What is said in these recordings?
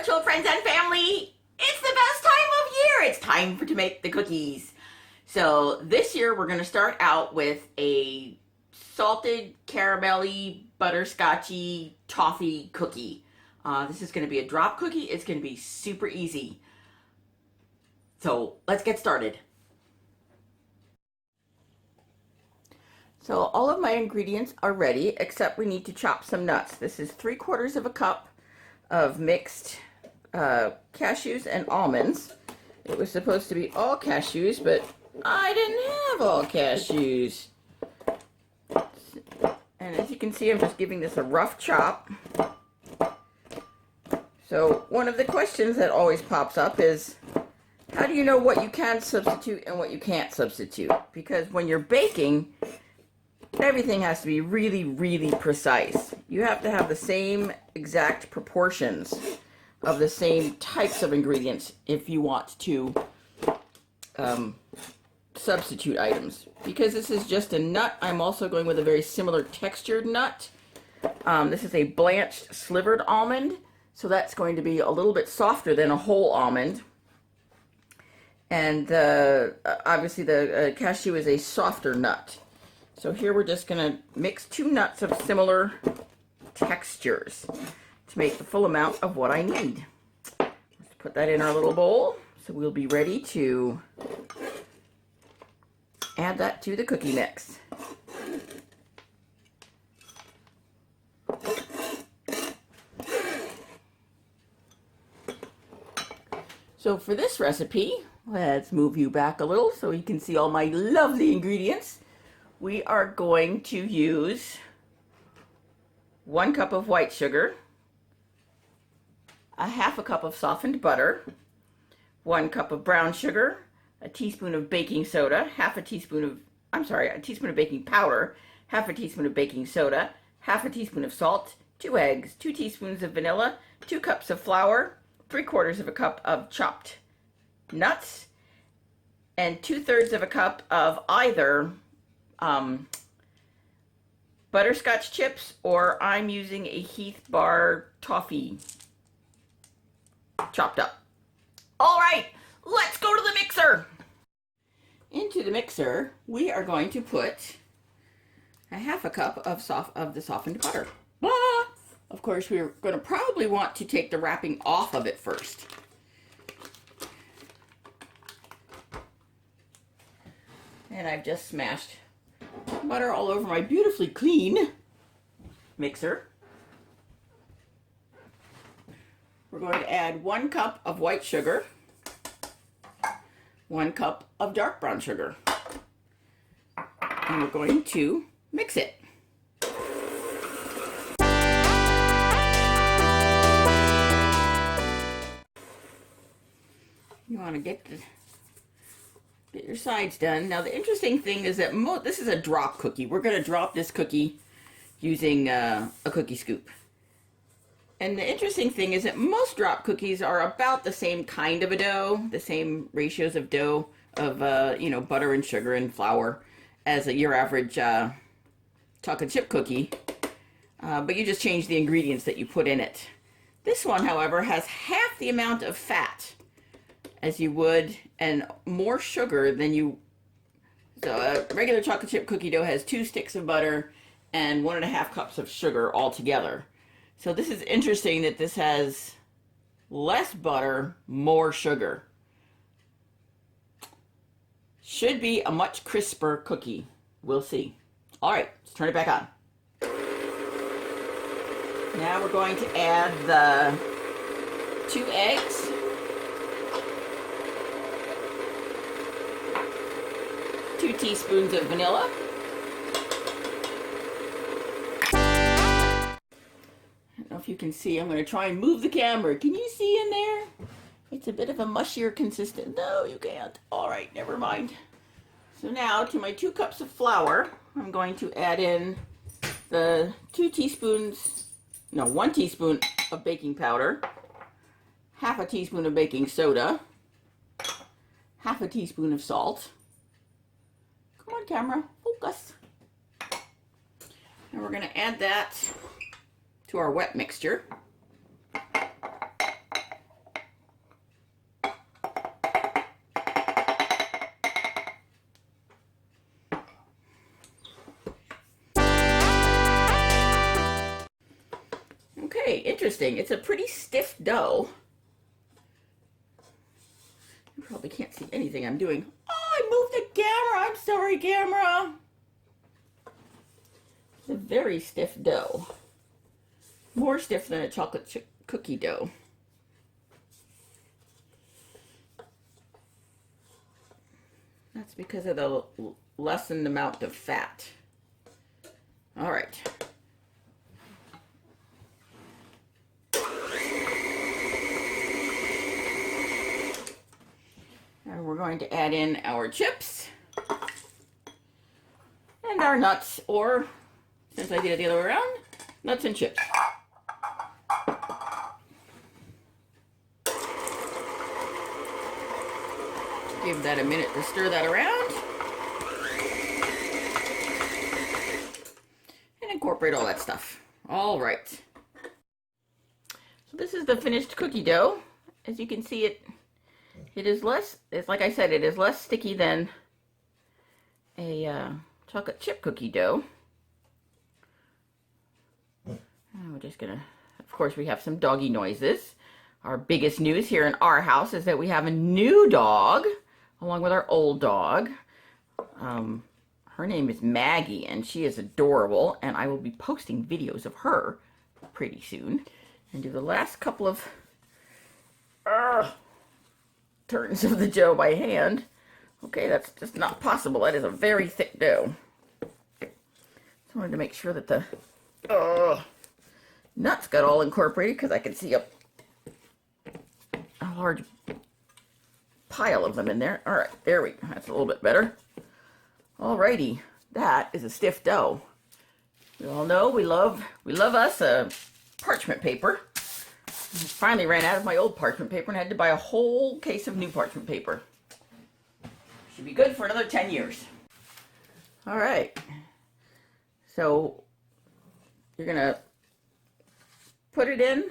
much, old friends and family. It's the best time of year. It's time to make the cookies. So this year we're going to start out with a salted caramelly butterscotchy toffee cookie. This is going to be a drop cookie. It's going to be super easy. So let's get started. So all of my ingredients are ready, except we need to chop some nuts. This is 3/4 of a cup of mixed cashews and almonds. It was supposed to be all cashews, but I didn't have all cashews. And as you can see, I'm just giving this a rough chop. So one of the questions that always pops up is, how do you know what you can substitute and what you can't substitute? Because when you're baking, everything has to be really, really precise. You have to have the same exact proportions of the same types of ingredients if you want to substitute items. Because this is just a nut, I'm also going with a very similar textured nut. This is a blanched slivered almond, so that's going to be a little bit softer than a whole almond. And obviously the cashew is a softer nut. So here we're just going to mix 2 nuts of similar textures to make the full amount of what I need. Let's put that in our little bowl. So we'll be ready to add that to the cookie mix. So for this recipe, let's move you back a little so you can see all my lovely ingredients. We are going to use 1 cup of white sugar, a 1/2 cup of softened butter, 1 cup of brown sugar, a teaspoon of baking soda, a teaspoon of baking powder, 1/2 teaspoon of baking soda, 1/2 teaspoon of salt, 2 eggs, 2 teaspoons of vanilla, 2 cups of flour, 3/4 of a cup of chopped nuts, and 2/3 of a cup of either butterscotch chips, or I'm using a Heath bar toffee chopped up. All right, let's go to the mixer. Into the mixer, we are going to put a 1/2 cup of the softened butter. Blah! Of course, we're going to probably want to take the wrapping off of it first. And I've just smashed butter all over my beautifully clean mixer. We're going to add 1 cup of white sugar, 1 cup of dark brown sugar, and we're going to mix it. You want to get your sides done. Now the interesting thing is that this is a drop cookie. We're going to drop this cookie using a cookie scoop. And the interesting thing is that most drop cookies are about the same kind of a dough, the same ratios of dough of butter and sugar and flour as your average chocolate chip cookie, but you just change the ingredients that you put in it. This one, however, has half the amount of fat as you would, and more sugar than you. So a regular chocolate chip cookie dough has 2 sticks of butter and 1.5 cups of sugar all together. So this is interesting that this has less butter, more sugar. Should be a much crisper cookie. We'll see. All right, let's turn it back on. Now we're going to add the 2 eggs. 2 teaspoons of vanilla. I don't know if you can see. I'm going to try and move the camera. Can you see in there? It's a bit of a mushier consistent. No, you can't. All right, never mind. So now to my 2 cups of flour, I'm going to add in the 1 teaspoon of baking powder, 1/2 teaspoon of baking soda, 1/2 teaspoon of salt. Come on, camera, focus. And we're going to add that to our wet mixture. interesting. It's a pretty stiff dough. You probably can't see anything I'm doing. Oh, I moved the camera. I'm sorry, camera. It's a very stiff dough. More stiff than a chocolate chip cookie dough. That's because of the lessened amount of fat. All right. And we're going to add in our chips and our nuts, or since I did it the other way around, nuts and chips. Give that a minute to stir that around. And incorporate all that stuff. All right. So this is the finished cookie dough. As you can see, it is less, it's like I said, it is less sticky than a chocolate chip cookie dough. And we're just gonna, of course, we have some doggy noises. Our biggest news here in our house is that we have a new dog, along with our old dog. Her name is Maggie, and she is adorable, and I will be posting videos of her pretty soon. And do the last couple of turns of the dough by hand. Okay, that's just not possible. That is a very thick dough. So I wanted to make sure that the nuts got all incorporated, because I can see a large pile of them in there. All right, there we go. That's a little bit better. Alrighty, that is a stiff dough. We all know we love us parchment paper. I finally ran out of my old parchment paper and had to buy a whole case of new parchment paper. Should be good for another 10 years. All right, so you're gonna put it in,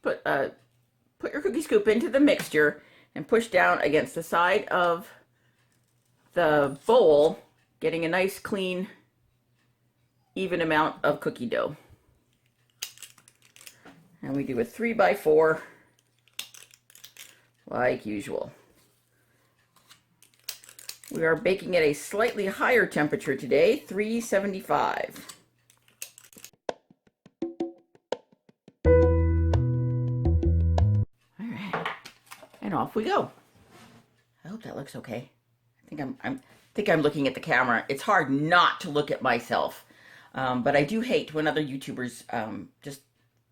put your cookie scoop into the mixture and push down against the side of the bowl, getting a nice, clean, even amount of cookie dough. And we do a 3x4 like usual. We are baking at a slightly higher temperature today, 375. All right, and off we go. I hope that looks okay. I think I'm looking at the camera. It's hard not to look at myself, but I do hate when other YouTubers just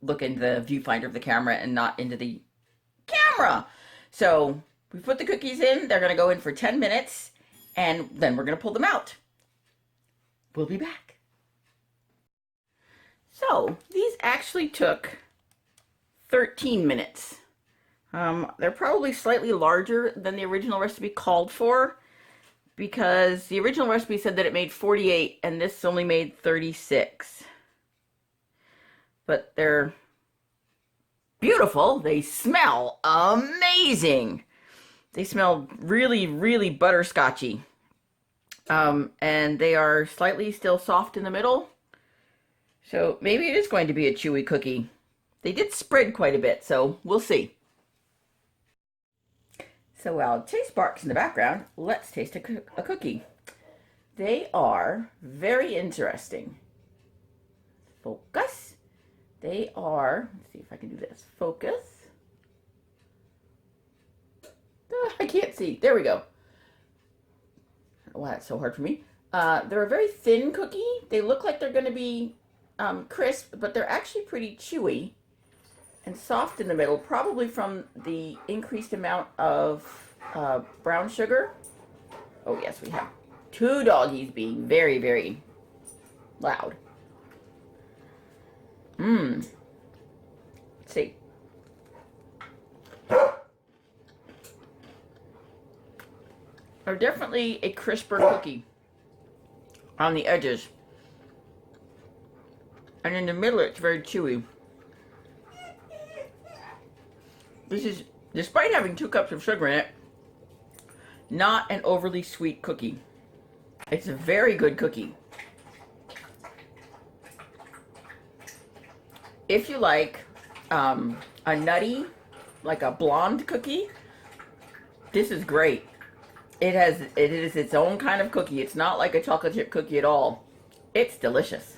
look into the viewfinder of the camera and not into the camera. So we put the cookies in. They're going to go in for 10 minutes, and then we're going to pull them out. We'll be back. So these actually took 13 minutes. They're probably slightly larger than the original recipe called for, because the original recipe said that it made 48 and this only made 36. But they're beautiful. They smell amazing. They smell really, really butterscotchy. And they are slightly still soft in the middle. So maybe it is going to be a chewy cookie. They did spread quite a bit, so we'll see. So while taste barks in the background, let's taste a cookie. They are very interesting. Focus. They are, let's see if I can do this. Focus. I can't see. There we go. I don't know why that's so hard for me. They're a very thin cookie. They look like they're going to be crisp, but they're actually pretty chewy and soft in the middle, probably from the increased amount of brown sugar. Oh yes, we have two doggies being very, very loud. Let's see. They're definitely a crisper cookie on the edges. And in the middle, it's very chewy. This is, despite having 2 cups of sugar in it, not an overly sweet cookie. It's a very good cookie. If you like a nutty, like a blonde cookie, this is great. It is its own kind of cookie. It's not like a chocolate chip cookie at all. It's delicious.